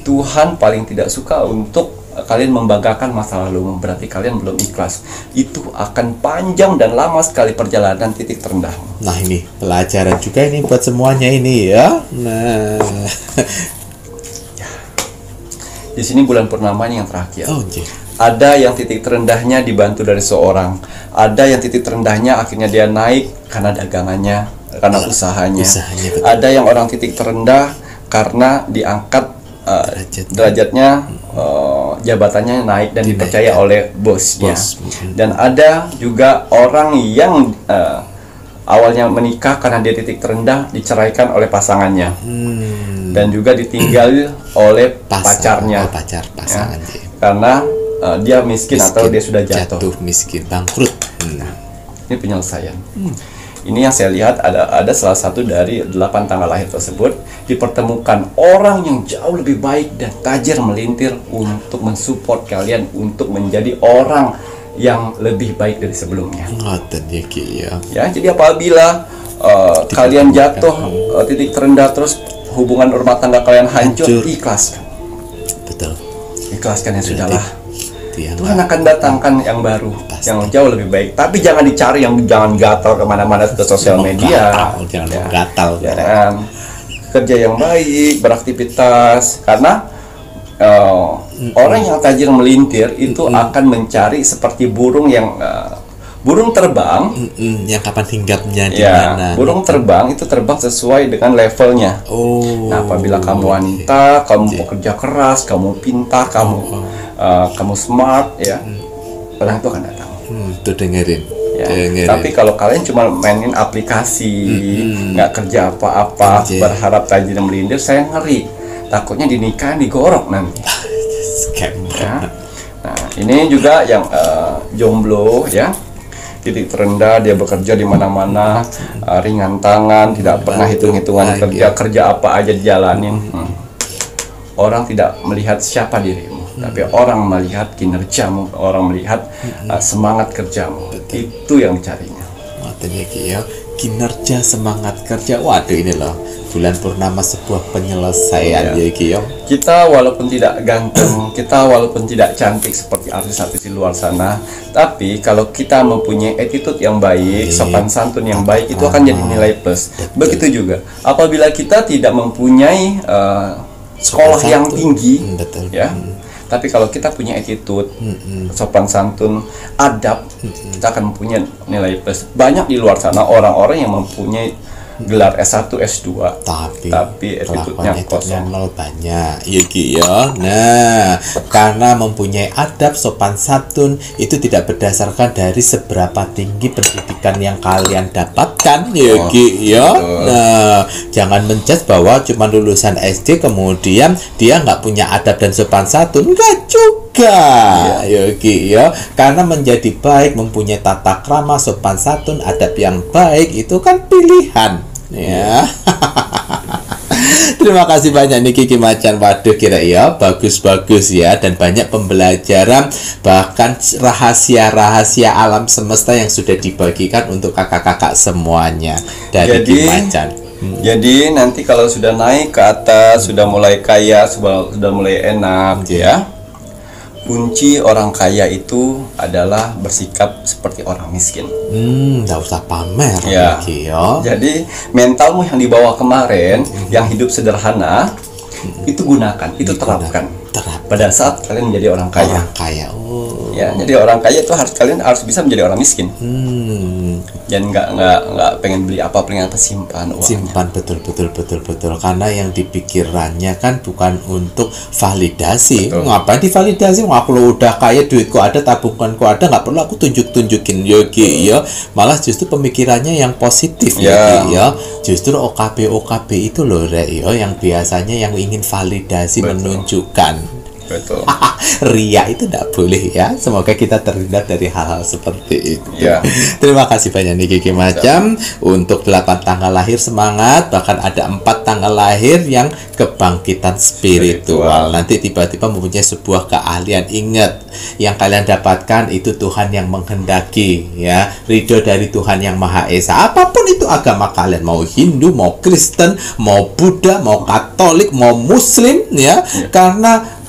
Tuhan paling tidak suka untuk kalian membanggakan masa lalu, berarti kalian belum ikhlas. Itu akan panjang dan lama sekali perjalanan titik terendah. nah ini pelajaran juga ini buat semuanya ini ya. Nah, Di sini bulan purnama ini yang terakhir. oh, jih. Ada yang titik terendahnya dibantu dari seorang. Ada yang titik terendahnya akhirnya dia naik karena dagangannya, karena usahanya. Usahanya, betul. Ada yang orang titik terendah karena diangkat derajatnya, jabatannya naik dan dipercaya oleh bosnya. Dan ada juga orang yang awalnya menikah karena dia titik terendah, diceraikan oleh pasangannya. Dan juga ditinggal oleh pacarnya. Pasangan. Ya, karena dia miskin atau dia sudah jatuh. Miskin, bangkrut. Ini penyelesaian. Ini yang saya lihat ada salah satu dari 8 tanggal lahir tersebut dipertemukan orang yang jauh lebih baik dan tajir melintir untuk mensupport kalian untuk menjadi orang yang lebih baik dari sebelumnya. Ngoten ya, Ki ya. Ya, jadi apabila kalian jatuh titik terendah terus hubungan rumah tangga kalian hancur, ikhlaskan. Betul. Ikhlaskan ya sudahlah. Yang Tuhan akan datangkan yang baru, yang jauh lebih baik. Tapi jangan dicari yang jangan gatal kemana-mana ke sosial media. Jangan gatal. Jangan. Kerja yang baik, beraktivitas. Karena orang yang tajir melintir itu akan mencari seperti burung yang burung terbang. Yang kapan hinggapnya di Ya, mana? burung terbang itu terbang sesuai dengan levelnya. Oh. Nah, apabila kamu wanita, kamu bekerja keras, kamu pintar, kamu smart, ya, orang itu akan datang. Tuh dengerin. Ya. Tapi kalau kalian cuma mainin aplikasi, nggak kerja apa-apa, berharap tajir melintir, saya ngeri. Takutnya dinikahin digorok nanti. Scam. Ya. Nah, ini juga yang jomblo, ya. Titik terendah, dia bekerja di mana-mana, ringan tangan, tidak pernah hitung-hitungan kerja apa aja dijalanin. Orang tidak melihat siapa dirimu, tapi orang melihat kinerjamu, orang melihat semangat kerjamu. Itu yang dicarinya. Makanya ya, kinerja, semangat kerja. Waduh, ini loh bulan purnama sebuah penyelesaian ya, Ki. Kita walaupun tidak ganteng, kita walaupun tidak cantik seperti artis-artis di luar sana, tapi kalau kita mempunyai attitude yang baik, sopan santun yang baik, itu akan jadi nilai plus. Begitu juga apabila kita tidak mempunyai sekolah yang tinggi, ya. Tapi kalau kita punya attitude, sopan santun, adab, kita akan mempunyai nilai plus. Banyak di luar sana orang-orang yang mempunyai gelar S1, S2, tapi attitude-nya kosong. Banyak, ya, Ki ya. Nah, karena mempunyai adab, sopan santun itu tidak berdasarkan dari seberapa tinggi pendidikan yang kalian dapatkan, ya, Ki ya. Nah, jangan menjudge bahwa cuma lulusan SD kemudian dia nggak punya adab dan sopan santun, enggak juga, ya, Ki ya. Karena menjadi baik, mempunyai tata krama, sopan santun, adab yang baik itu kan pilihan. Ya. Terima kasih banyak nih Kiki Macan. Waduh, kira ya bagus-bagus ya, dan banyak pembelajaran bahkan rahasia-rahasia alam semesta yang sudah dibagikan untuk kakak-kakak semuanya dari Kiki Macan. Jadi nanti kalau sudah naik ke atas, sudah mulai kaya, sudah mulai enak, ya. Kunci orang kaya itu adalah bersikap seperti orang miskin. Nggak usah pamer, ya. Jadi mentalmu yang dibawa kemarin, yang hidup sederhana, itu gunakan, itu terapkan. Pada saat kalian menjadi orang kaya. Ya, jadi orang kaya itu kalian harus bisa menjadi orang miskin. Dan nggak pengen beli apa, pengen simpan uangnya. Simpan, betul. Karena yang dipikirannya kan bukan untuk validasi. Betul. Ngapain divalidasi? Wah, kalau udah kaya, duitku ada, tabunganku ada, nggak perlu aku tunjukin Yogi ya. Malah justru pemikirannya yang positif Ya. ya. Justru OKB itu loh Rek, ya, yang biasanya yang ingin validasi, Betul. menunjukkan. Betul. Ria itu tidak boleh ya. Semoga kita terhindar dari hal-hal seperti itu. Ya. Terima kasih banyak nih Kiki Macam untuk 8 tanggal lahir semangat. Bahkan ada 4 tanggal lahir yang kebangkitan spiritual. Nanti tiba-tiba mempunyai sebuah keahlian. Ingat, yang kalian dapatkan itu Tuhan yang menghendaki ya. Ridho dari Tuhan yang Maha Esa. Apapun itu agama kalian, mau Hindu, mau Kristen, mau Buddha, mau Katolik, mau Muslim ya. Karena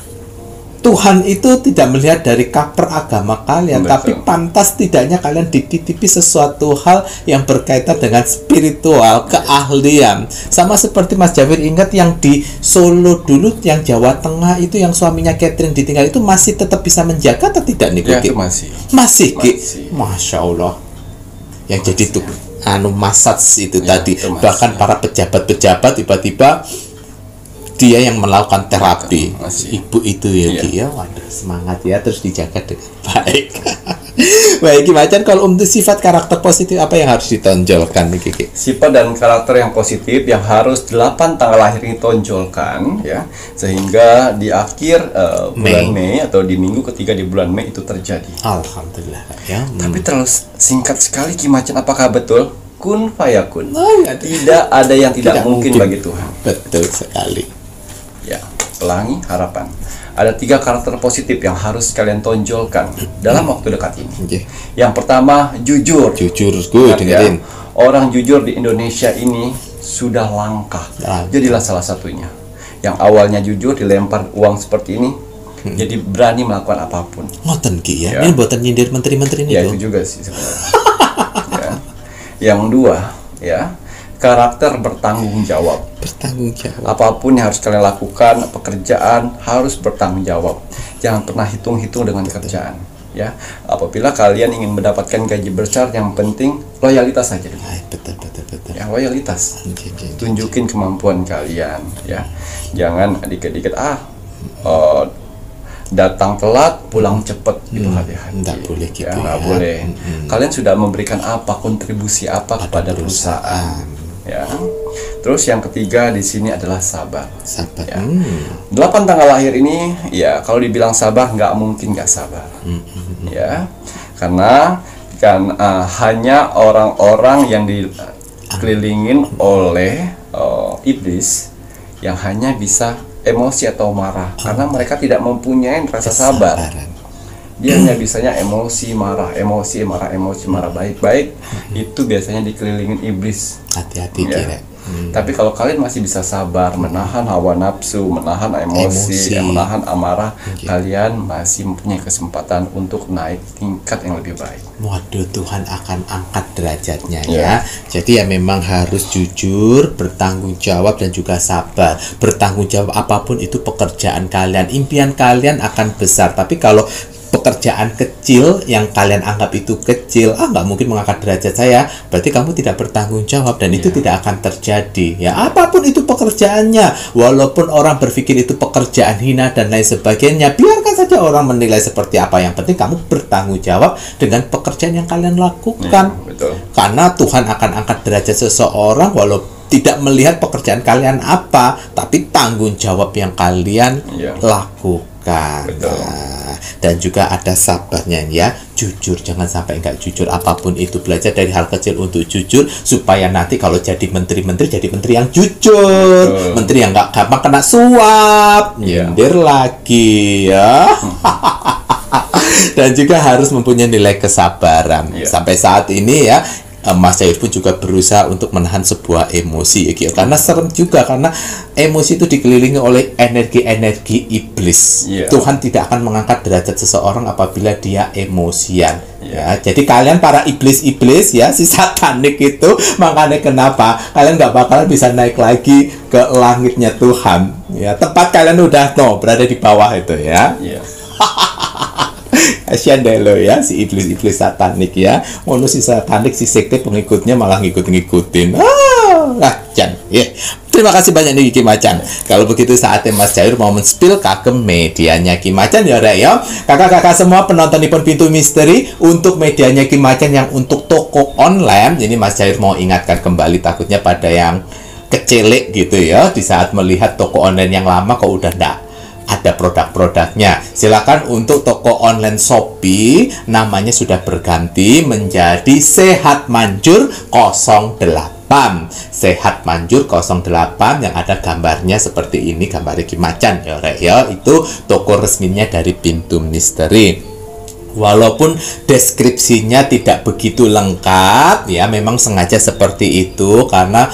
Tuhan itu tidak melihat dari kaper agama kalian. Betul. Tapi pantas tidaknya kalian dititipi sesuatu hal yang berkaitan dengan spiritual, keahlian. Sama seperti Mas Jawir, ingat yang di Solo dulu, yang Jawa Tengah itu, yang suaminya Catherine ditinggal itu, masih tetap bisa menjaga atau tidak nih, Ya, Ki? itu masih. Masih, Ki? Masih. Masya Allah. Yang jadi tuh massage itu Ya, tadi. itu masih. Bahkan para pejabat-pejabat tiba-tiba dia yang melakukan terapi. Masih. Ibu itu ya, Iya. Ki, ya. Waduh, semangat ya, terus dijaga dengan baik. Baik, gimana kalau untuk sifat karakter positif apa yang harus ditonjolkan nih, Kiki? Sifat dan karakter yang positif yang harus 8 tanggal lahir ini tonjolkan ya, sehingga di akhir bulan Mei atau di minggu ketiga di bulan Mei itu terjadi. Alhamdulillah ya. Tapi terlalu singkat sekali Ki Macan, apakah betul? Kun fayakun. Tidak ada yang tidak mungkin bagi Tuhan. Betul sekali. Ya, pelangi harapan. Ada 3 karakter positif yang harus kalian tonjolkan dalam waktu dekat ini. Oke. Yang pertama, jujur. Jujur, gue Ingat ya, dengerin. orang jujur di Indonesia ini sudah langka. Langka. Jadilah salah satunya. Yang awalnya jujur dilempar uang seperti ini, jadi berani melakukan apapun. Ngoten Ki ya. Ya. Ini buatan nyindir menteri-menteri ini Ya, tuh. itu juga sih sebenarnya. Ya. Yang kedua, ya, karakter bertanggung jawab. Bertanggung jawab. Apapun yang harus kalian lakukan, pekerjaan harus bertanggung jawab. Jangan pernah hitung-hitung dengan kerjaan. Ya, apabila kalian ingin mendapatkan gaji besar, yang penting loyalitas saja dulu. Ay, betul. Ya, loyalitas. Oke. Tunjukin kemampuan kalian. Ya, jangan dikit-dikit datang telat, pulang cepet, itu hati-hati. Nggak boleh gitu ya, nggak ya. boleh. Kalian sudah memberikan apa, kontribusi apa kepada perusahaan. Ya. Terus yang ketiga di sini adalah sabar. Sabar. Ya. 8 tanggal lahir ini, ya kalau dibilang sabar, nggak mungkin nggak sabar. Ya, karena kan hanya orang-orang yang dikelilingin oleh iblis yang hanya bisa emosi atau marah, karena mereka tidak mempunyai rasa sabar. Kesabaran. Dia hanya bisanya emosi marah baik-baik. Itu biasanya dikelilingin iblis. Hati-hati Ya. Kira. Tapi kalau kalian masih bisa sabar, menahan hawa nafsu, menahan emosi. Menahan amarah, kalian masih mempunyai kesempatan untuk naik tingkat yang lebih baik. Waduh, Tuhan akan angkat derajatnya Ya. ya. Jadi ya memang harus jujur, bertanggung jawab dan juga sabar. Bertanggung jawab apapun itu pekerjaan kalian, impian kalian akan besar. Tapi kalau pekerjaan kecil yang kalian anggap itu kecil, nggak mungkin mengangkat derajat saya, berarti kamu tidak bertanggung jawab dan itu tidak akan terjadi. Ya, apapun itu pekerjaannya, walaupun orang berpikir itu pekerjaan hina dan lain sebagainya, biarkan saja orang menilai seperti apa. Yang penting kamu bertanggung jawab dengan pekerjaan yang kalian lakukan. Betul. Karena Tuhan akan angkat derajat seseorang walau tidak melihat pekerjaan kalian apa, tapi tanggung jawab yang kalian lakukan. Betul. Nah, dan juga ada sabarnya ya, jujur, jangan sampai nggak jujur apapun itu. Belajar dari hal kecil untuk jujur supaya nanti kalau jadi menteri-menteri, jadi menteri yang jujur. Betul. Menteri yang nggak gampang kena suap, nyindir lagi ya. Dan juga harus mempunyai nilai kesabaran. Sampai saat ini ya, Mas Jahir pun juga berusaha untuk menahan sebuah emosi ya, karena serem juga, karena emosi itu dikelilingi oleh energi-energi iblis. Tuhan tidak akan mengangkat derajat seseorang apabila dia emosian. Ya, jadi kalian para iblis-iblis ya, si satanik itu, makanya kenapa kalian nggak bakalan bisa naik lagi ke langitnya Tuhan. Ya, tempat kalian udah berada di bawah itu ya. Kasihan deh lo ya, si iblis-iblis satanik ya. Ngono si satanik, si sekte pengikutnya malah ngikut-ngikutin. Jangan ya. Terima kasih banyak nih Ki Macan. Kalau begitu saatnya Mas Jair mau men-spill kagem medianya Ki Macan ya Rek ya. Kakak-kakak semua penonton Nippon Pintu Misteri, untuk medianya Ki Macan yang untuk toko online, ini Mas Jair mau ingatkan kembali, takutnya pada yang kecelek gitu ya, di saat melihat toko online yang lama kok udah enggak ada produk-produknya. Silakan untuk toko online Shopee, namanya sudah berganti menjadi Sehat Manjur 08. Sehat Manjur 08 yang ada gambarnya seperti ini, gambarnya Ki Macan ya Rek ya. Itu toko resminya dari Pintu Misteri. Walaupun deskripsinya tidak begitu lengkap ya, memang sengaja seperti itu karena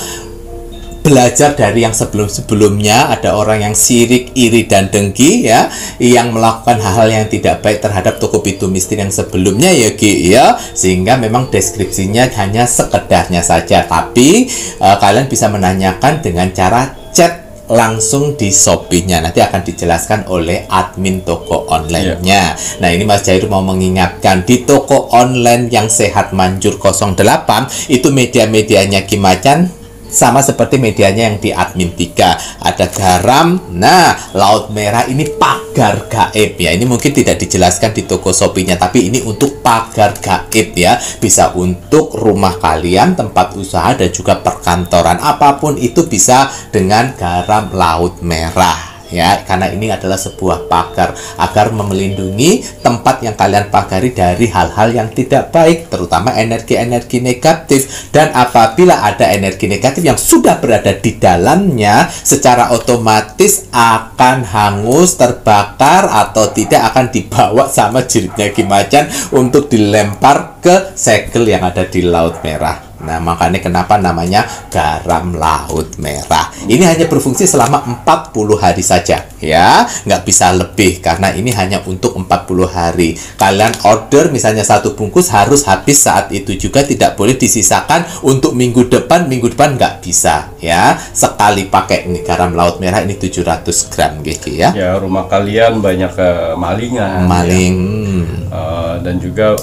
belajar dari yang sebelum-sebelumnya. Ada orang yang sirik, iri, dan dengki ya, yang melakukan hal-hal yang tidak baik terhadap toko Pintu Misteri yang sebelumnya ya Ki ya, sehingga memang deskripsinya hanya sekedarnya saja. Tapi kalian bisa menanyakan dengan cara chat langsung di Shopee-nya, nanti akan dijelaskan oleh admin toko online-nya. Nah, ini Mas Jair mau mengingatkan, di toko online yang Sehat Manjur 08 itu media-medianya Ki Macan sama seperti medianya yang di admin 3. Ada garam, nah laut merah ini pagar gaib ya. Ini mungkin tidak dijelaskan di toko Shopee-nya, tapi ini untuk pagar gaib ya. Bisa untuk rumah kalian, tempat usaha, dan juga perkantoran. Apapun itu bisa dengan garam laut merah ya, karena ini adalah sebuah pagar agar melindungi tempat yang kalian pagari dari hal-hal yang tidak baik, terutama energi-energi negatif. Dan apabila ada energi negatif yang sudah berada di dalamnya, secara otomatis akan hangus, terbakar, atau tidak akan dibawa sama jiritnya Ki Macan untuk dilempar ke segel yang ada di laut merah. Nah, makanya kenapa namanya garam laut merah. Ini hanya berfungsi selama 40 hari saja ya, nggak bisa lebih karena ini hanya untuk 40 hari. Kalian order misalnya 1 bungkus harus habis saat itu juga, tidak boleh disisakan untuk minggu depan nggak bisa ya. Sekali pakai ini garam laut merah ini 700 gram gitu ya. Ya, rumah kalian banyak malingan. Maling. Ya. Dan juga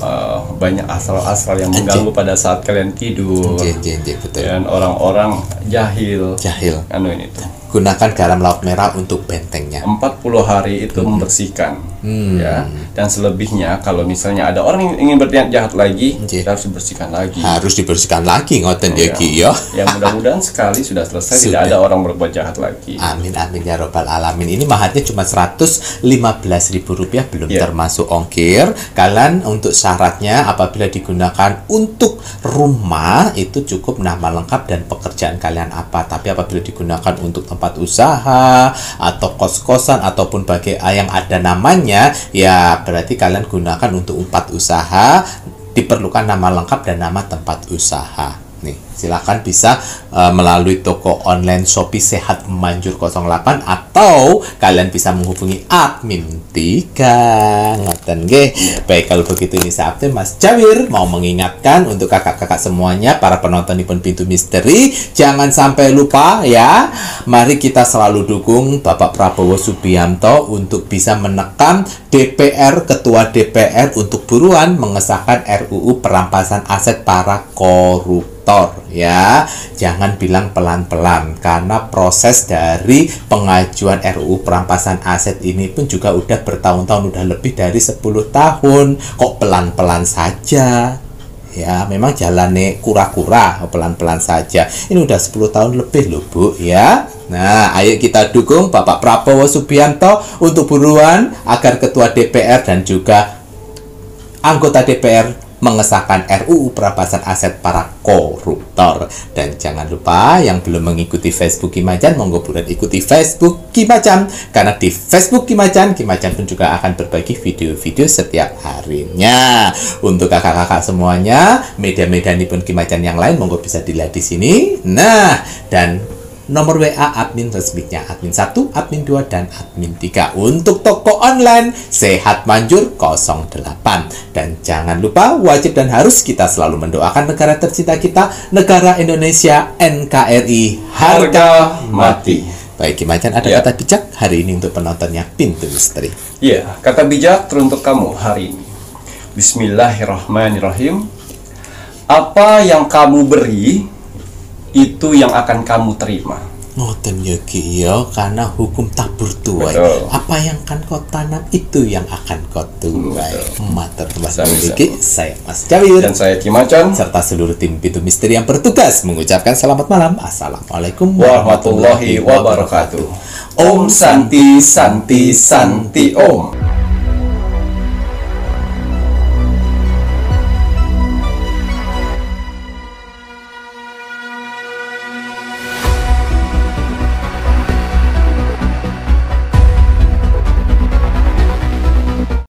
banyak asal-asal yang mengganggu pada saat kalian tidur. Betul. Dan orang-orang jahil. Anu ini tuh. Gunakan garam laut merah untuk bentengnya. 40 hari itu membersihkan ya. Dan selebihnya kalau misalnya ada orang yang ingin berniat jahat lagi, harus dibersihkan lagi. Harus dibersihkan lagi, ngoten ya Ki ya. Ya, mudah-mudahan sekali sudah selesai, tidak ada orang berbuat jahat lagi. Amin amin ya robbal alamin. Ini mahatnya cuma Rp115.000, belum termasuk ongkir. Kalian untuk syaratnya apabila digunakan untuk rumah itu cukup nama lengkap dan pekerjaan kalian apa. Tapi apabila digunakan untuk tempat usaha atau kos-kosan ataupun bagi yang ada namanya, ya berarti kalian gunakan untuk tempat usaha, diperlukan nama lengkap dan nama tempat usaha. Nih, silakan bisa melalui toko online Shopee Sehat Manjur 08 atau kalian bisa menghubungi admin 3. Ngoten nggih. Baik, kalau begitu ini saatnya Mas Jawir mau mengingatkan untuk kakak-kakak semuanya, para penonton Nippon Pintu Misteri, jangan sampai lupa ya. Mari kita selalu dukung Bapak Prabowo Subianto untuk bisa menekan DPR, Ketua DPR untuk buruan mengesahkan RUU perampasan aset para koruptor ya. Jangan bilang pelan-pelan karena proses dari pengajuan RUU perampasan aset ini pun juga udah bertahun-tahun, udah lebih dari 10 tahun. Kok pelan-pelan saja? Ya, memang jalannya kura-kura, pelan-pelan saja. Ini udah 10 tahun lebih loh Bu ya. Nah, ayo kita dukung Bapak Prabowo Subianto untuk buruan agar Ketua DPR dan juga anggota DPR mengesahkan RUU perampasan aset para koruptor. Dan jangan lupa yang belum mengikuti Facebook Ki Macan, monggo buruan ikuti Facebook Ki Macan, karena di Facebook Ki Macan pun juga akan berbagi video-video setiap harinya. Untuk kakak-kakak semuanya, media-media Nippon Ki Macan yang lain monggo bisa dilihat di sini. Nah, dan nomor WA admin resminya admin 1, admin 2, dan admin 3 untuk toko online Sehat Manjur 08. Dan jangan lupa, wajib dan harus kita selalu mendoakan negara tercinta kita, negara Indonesia NKRI harga mati. Baik, Ki Macan, ada kata bijak hari ini untuk penontonnya Pintu Misteri. Iya, kata bijak teruntuk kamu hari ini. Bismillahirrahmanirrahim. Apa yang kamu beri, itu yang akan kamu terima. Ngoten ya Ki ya, karena hukum tabur tuai. Betul. Apa yang akan kau tanam itu yang akan kau tuai. Matur Mas Bisa. Ki, saya Mas Jawir Dan saya Kimacan. serta seluruh tim Pintu Misteri yang bertugas mengucapkan selamat malam. Assalamualaikum Warahmatullahi wabarakatuh. Om Santi Santi Santi Om.